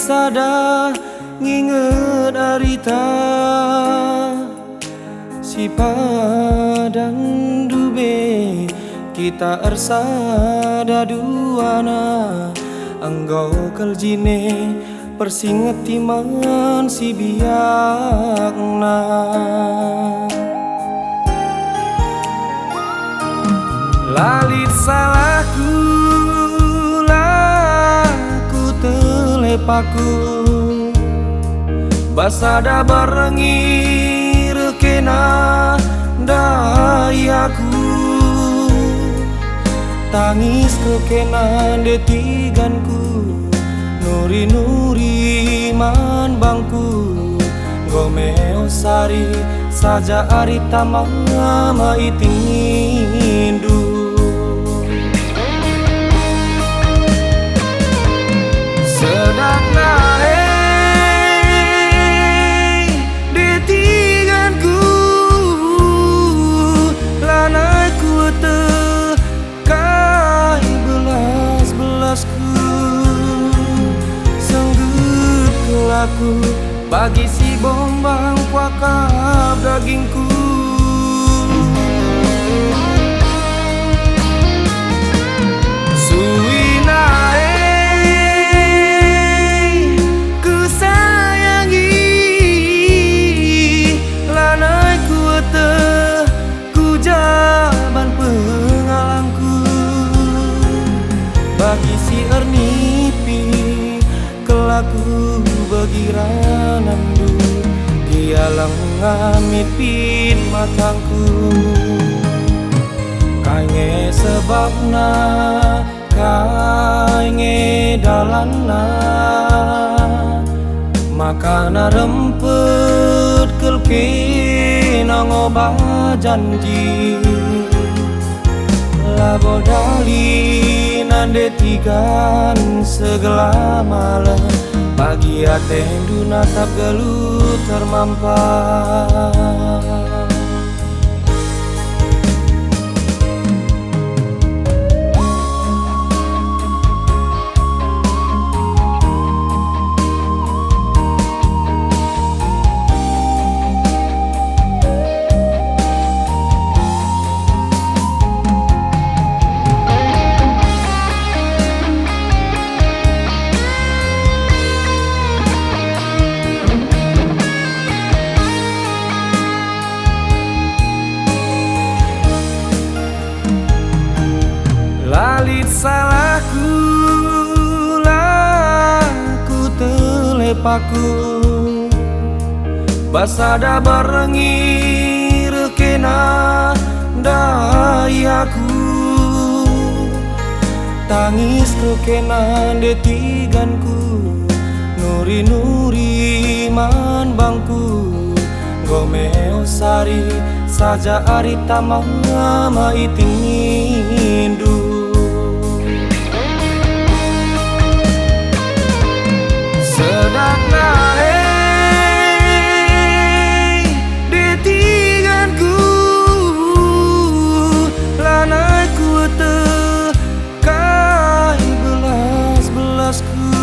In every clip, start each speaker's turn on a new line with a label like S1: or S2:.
S1: sada nginget arita si padang dube kita ersada duana enggau keljine persinget timan si biakna lalit salahku laku telepaku basada barengi rekena dayaku tangis kekena detiganku nuri-nuri man bangku gomeo sari saja arita mama itingindu sedang naik detiganku lanai kuete kai belas-belasku senggut kelaku bagi si bombang kuakap dagingku sui naik ku sayangi lanai kuete ku jaban pengalangku bagi si ernipi kelaku begiranandu dia lengamit pin matangku kainge sebabna kainge dalanna makana rempet kelke nangoba janji labodali nande tigan segala malam bagi atendu natap gelut termampar lalit salahku laku telepaku basada barengi rekena dayaku tangis kekena detiganku nuri-nuri man bangku gomeo sari saja arita mama itingindu sedang naik detiganku lanai kuete kai belas-belasku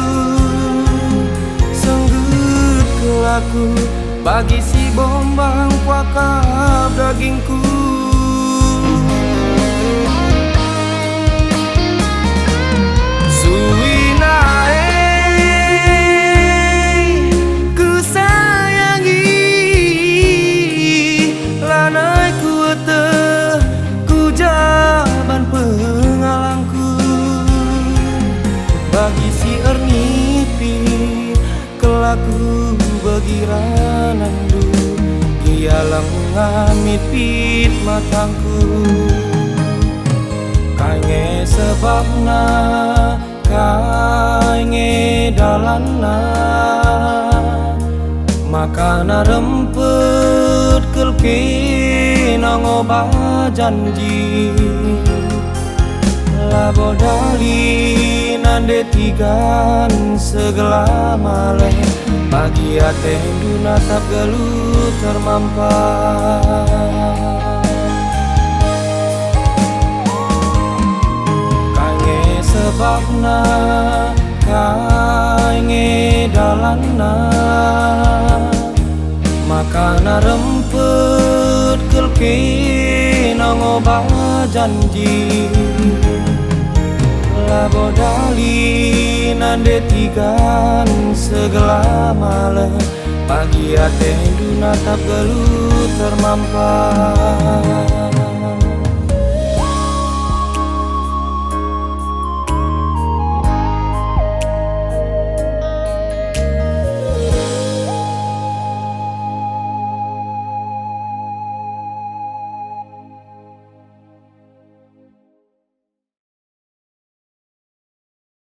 S1: senggut kelaku bagi si bombang kuakap dagingku sui naik ku sayangi lanai kuete ku jaban pengalangku bagi si ernipi kelaku begiranandu dia lengamit pit matangku kainge sebabna kainge dalanna makana rempet kelke nangoba janji labodali nande tigan segala malam bagi atendu natap gelut termampar sebabna kainge harana makana rempet kelke nongoba janji lago dali nande tigan segala malam pagi ate natap gelut termampar.